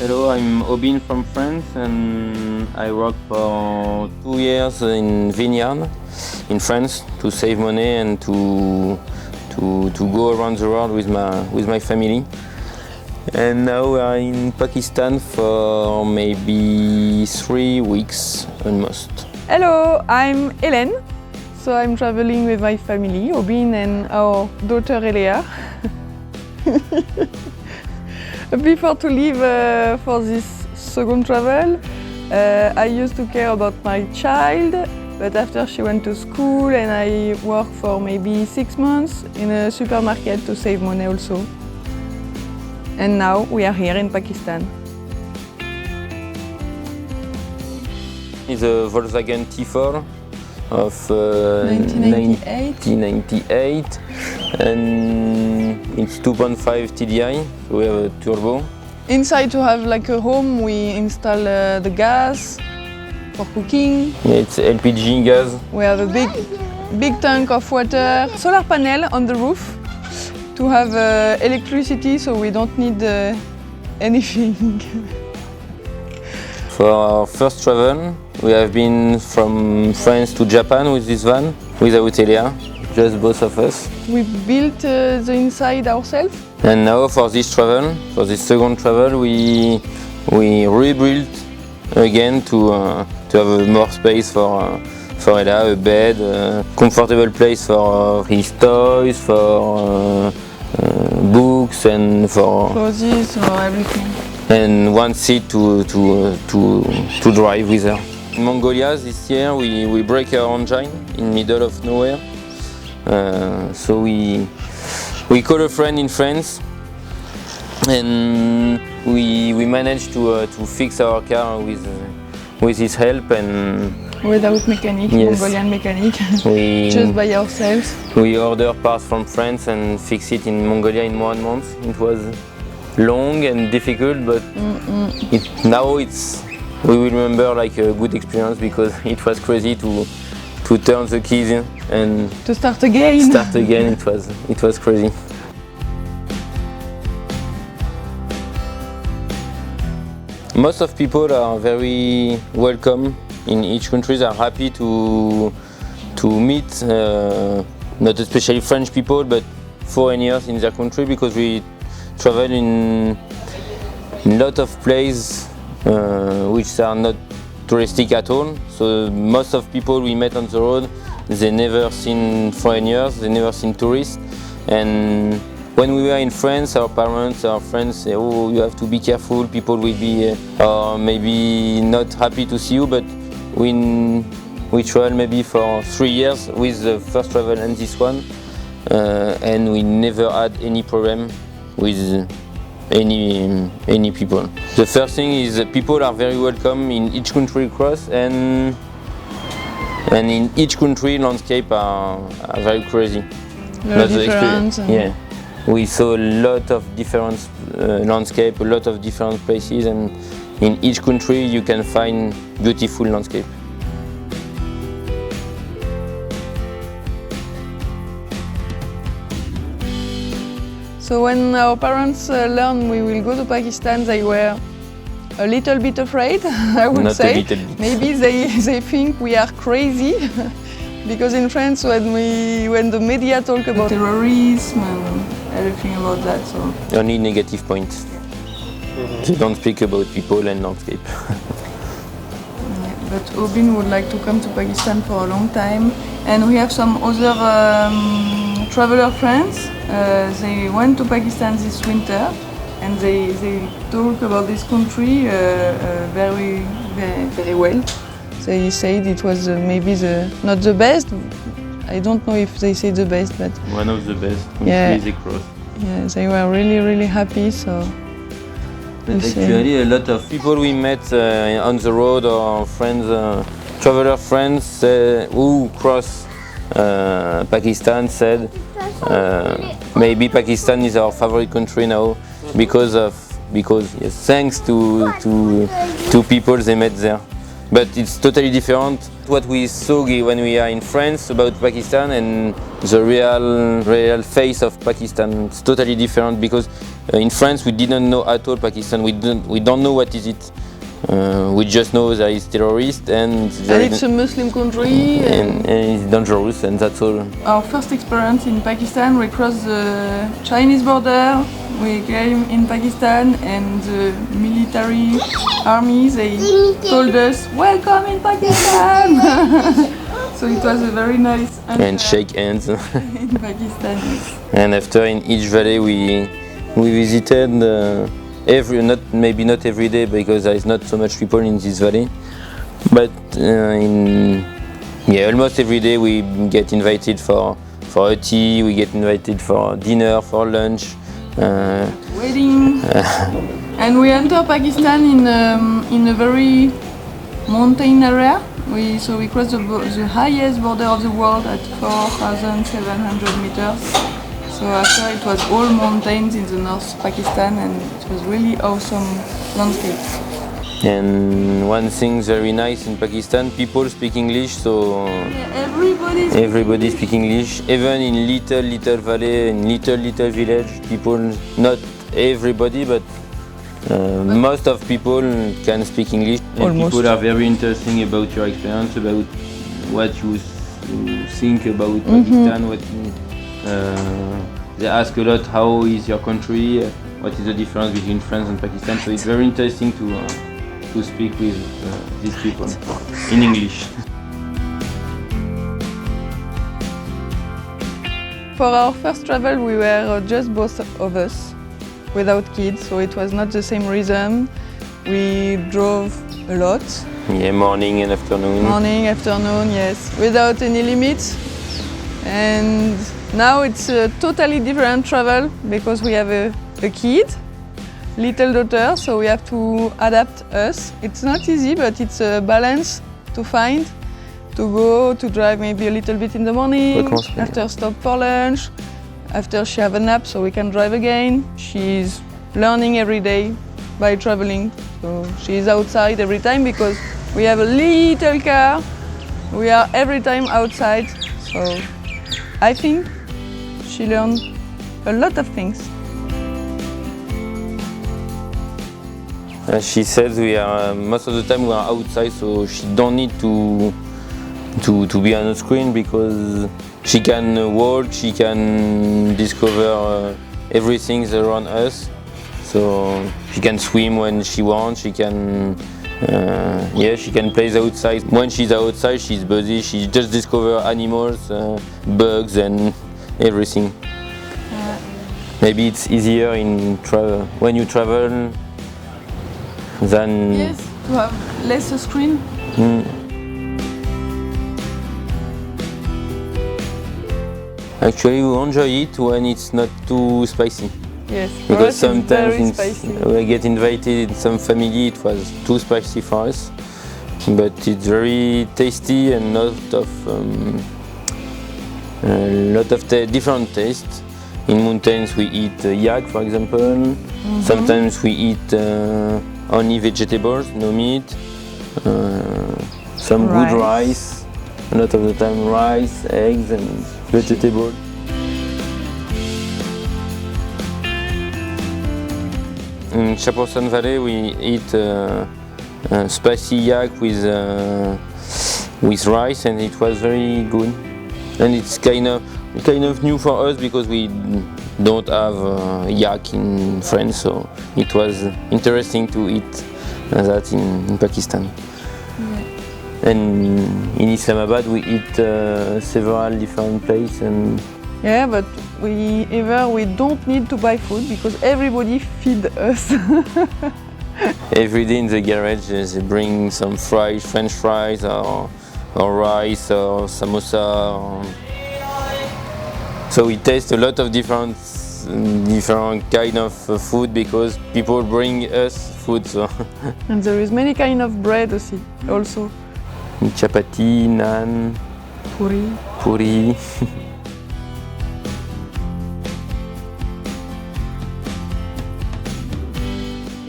Hello, I'm Aubin from France, and I worked for 2 years in vineyard in France to save money and to go around the world with my family. And now we are in Pakistan for maybe 3 weeks almost. Hello, I'm Hélène. So I'm traveling with my family, Aubin and our daughter Aehliya. Before to leave for this second travel, I used to care about my child, but after she went to school and I worked for maybe 6 months in a supermarket to save money also. And now we are here in Pakistan. It's a Volkswagen T4 of 1998, and it's 2.5 TDI, so we have a turbo. Inside to have like a home, we install the gas for cooking. It's LPG gas. We have a big tank of water, solar panel on the roof to have electricity, so we don't need anything. For our first travel, we have been from France to Japan with this van, without Aehliya, just both of us. We built the inside ourselves. And now for this travel, for this second travel, we rebuilt again to have more space for Aehliya, a bed, a comfortable place for his toys, for books, and for clothes or everything. And one seat to drive with her. In Mongolia this year we break our engine in middle of nowhere. So we call a friend in France, and we managed to fix our car with his help and without mechanic, yes. Mongolian mechanic, just by ourselves. We order parts from France and fix it in Mongolia in 1 month. It was long and difficult, but now we will remember like a good experience, because it was crazy to turn the keys in and to start again. It was crazy. Most of people are very welcome in each country. They are happy to meet not especially French people, but foreigners in their country, because we travel in a lot of places which are not touristic at all. So most of people we met on the road, they never seen foreigners, they never seen tourists. And when we were in France, our parents, our friends say, "Oh, you have to be careful. People will be maybe not happy to see you." But we traveled maybe for 3 years with the first travel and this one, and we never had any problem with any people. The first thing is that people are very welcome in each country across, and in each country landscape are very crazy. Very different. Yeah, we saw a lot of different landscape, a lot of different places, and in each country you can find beautiful landscape. So when our parents learned we will go to Pakistan, they were a little bit afraid, I would Not say. A little bit. Maybe they think we are crazy, because in France when the media talk about terrorism and everything about that, so Only negative points. They don't speak about people and landscape. But Aubin would like to come to Pakistan for a long time, and we have some other traveler friends. They went to Pakistan this winter, and they talk about this country very well. They said it was maybe not the best. I don't know if they say the best, but One of the best countries across. Yeah, they were really happy. So. But actually, a lot of people we met on the road, or friends, traveler friends who cross Pakistan, said maybe Pakistan is our favorite country now because yes, thanks to people they met there. But it's totally different what we saw when we are in France about Pakistan and the real face of Pakistan. It's totally different, because In France, we didn't know at all Pakistan. We don't know what is it. We just know that it's terrorist and it's a Muslim country and it's dangerous, and that's all. Our first experience in Pakistan, we crossed the Chinese border. We came in Pakistan and the military army, they told us, "Welcome in Pakistan." So it was a very nice and shake hands in Pakistan. And after in each valley we visited maybe not every day because there is not so much people in this valley, but almost every day we get invited for a tea, we get invited for dinner, for lunch, wedding, and we enter Pakistan in a very mountain area. We crossed the highest border of the world at 4,700 meters. So after it was all mountains in the north Pakistan, and it was really awesome landscape. And one thing very nice in Pakistan, people speak English, so everybody speak English. Even in little valley, in little village, people, not everybody, but most of people can speak English. And people are very interesting about your experience, about what you think about Pakistan, they ask a lot, how is your country, what is the difference between France and Pakistan, so it's very interesting to speak with these people in English. For our first travel we were just both of us, without kids, so it was not the same rhythm. We drove a lot. Yeah, morning and afternoon. Morning, afternoon, yes, without any limits. And now it's a totally different travel because we have a kid, little daughter, so we have to adapt us. It's not easy, but it's a balance to find, to drive maybe a little bit in the morning, after stop for lunch, after she have a nap so we can drive again. She's learning every day by traveling, so she's outside every time because we have a little car. We are every time outside, so I think she learned a lot of things. She says we are most of the time we are outside, so she don't need to be on the screen because she can walk, she can discover everything around us. So she can swim when she wants, she can she can play outside. When she's outside, she's busy. She just discover animals, bugs, and everything. Maybe it's easier in travel when you travel than to have less screen. Actually, we enjoy it when it's not too spicy. Yes, because sometimes we get invited in some family, it was too spicy for us, but it's very tasty and lot of different tastes. In mountains we eat yak, for example. Sometimes we eat only vegetables, no meat. Some good rice. A lot of the time rice, eggs, and vegetables. In Chaposan Valley we eat spicy yak with rice, and it was very good. And it's kind of new for us because we don't have yak in France, so it was interesting to eat that in Pakistan. Yeah. And in Islamabad we eat several different places. And yeah, but we don't need to buy food because everybody feed us. Every day in the garage they bring some French fries or rice or samosa. So we taste a lot of different kind of food because people bring us food. So. And there is many kind of bread also. Chapati, naan, puri.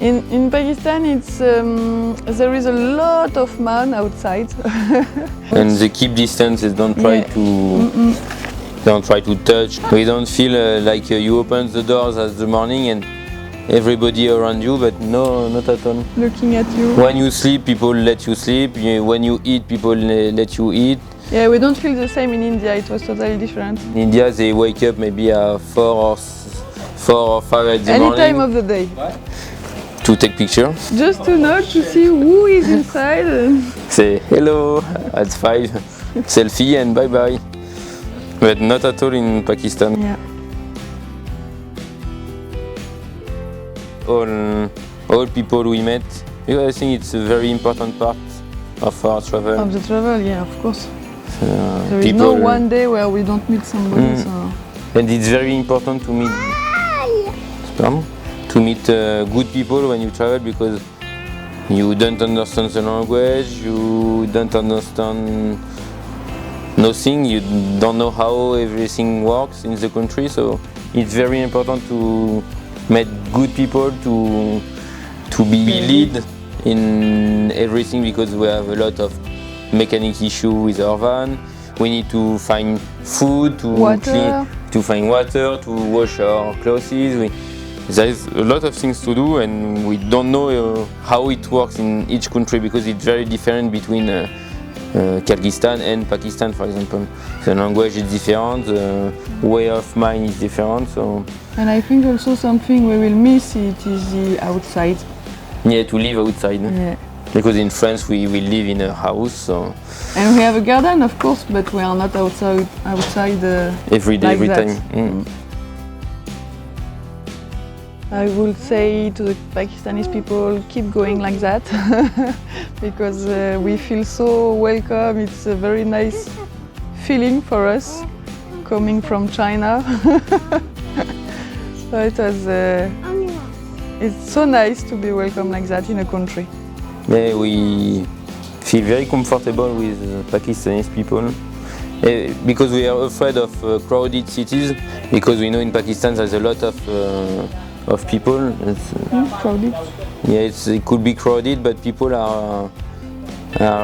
In Pakistan, it's there is a lot of man outside. And they keep distance. They don't try to touch. We don't feel like you open the doors at the morning and everybody around you, but no, not at all. Looking at you. When you sleep, people let you sleep. When you eat, people let you eat. Yeah, we don't feel the same in India. It was totally different. In India, they wake up maybe at 4 or 5 at the Any morning. time of the day. To take picture. Just to know, to see who is inside. Say hello at 5, selfie and bye bye. But not at all in Pakistan. Yeah. All people we met, because I think it's a very important part of our travel. Of the travel, yeah, of course. There is no one day where we don't meet somebody. So. And it's very important to meet. To meet good people when you travel, because you don't understand the language, you don't understand nothing, you don't know how everything works in the country, so it's very important to meet good people, to be lead in everything, because we have a lot of mechanic issue with our van. We need to find food, to clean, to find water, to wash our clothes. There is a lot of things to do, and we don't know how it works in each country, because it's very different between Kyrgyzstan and Pakistan, for example. The language is different, the way of mind is different. So. And I think also something we will miss it is the outside. Yeah, to live outside. Yeah. Because in France we live in a house. So. And we have a garden, of course, but we are not outside every day, like every that. time. I would say to the Pakistani people, keep going like that, because we feel so welcome. It's a very nice feeling for us, coming from China. So it was, it's so nice to be welcome like that in a country. Yeah, we feel very comfortable with Pakistani people. Because we are afraid of crowded cities, because we know in Pakistan there's a lot of people. Crowded? Yeah, it could be crowded, but people are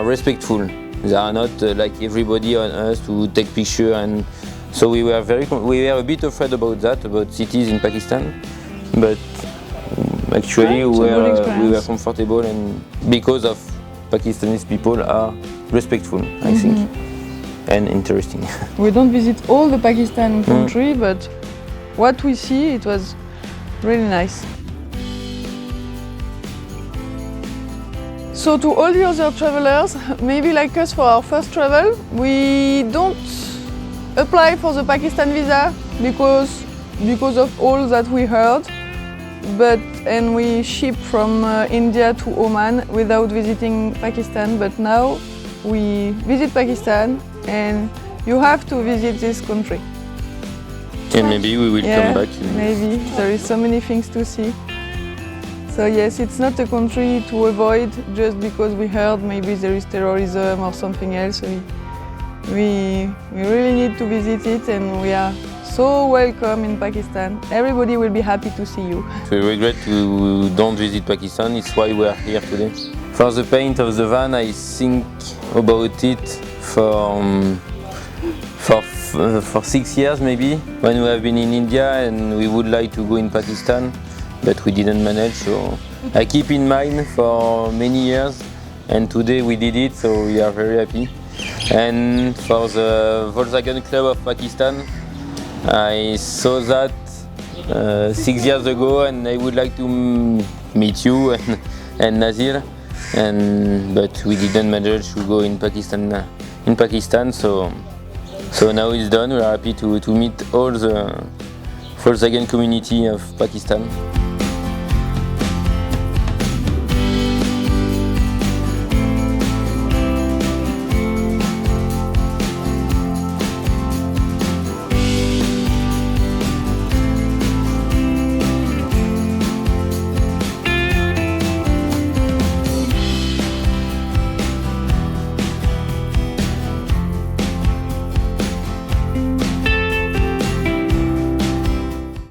respectful. They are not like everybody on us to take picture, and so we were a bit afraid about that, about cities in Pakistan. But actually we were comfortable, and because of Pakistani people are respectful, I think, and interesting. We don't visit all the Pakistan country, but what we see, it was really nice. So to all the other travelers, maybe like us for our first travel, we don't apply for the Pakistan visa because of all that we heard, and we ship from India to Oman without visiting Pakistan, but now we visit Pakistan and you have to visit this country. And maybe we will come back. Maybe. There is so many things to see. So yes, it's not a country to avoid just because we heard maybe there is terrorism or something else. We really need to visit it, and we are so welcome in Pakistan. Everybody will be happy to see you. We regret to don't visit Pakistan, it's why we are here today. For the paint of the van, I think about it for 6 years maybe, when we have been in India and we would like to go in Pakistan, but we didn't manage, so I keep in mind for many years, and today we did it, so we are very happy. And for the Volkswagen Club of Pakistan, I saw that 6 years ago, and I would like to meet you and Nazir, but we didn't manage to go in Pakistan, so now it's done. We are happy to meet all the Volkswagen community of Pakistan.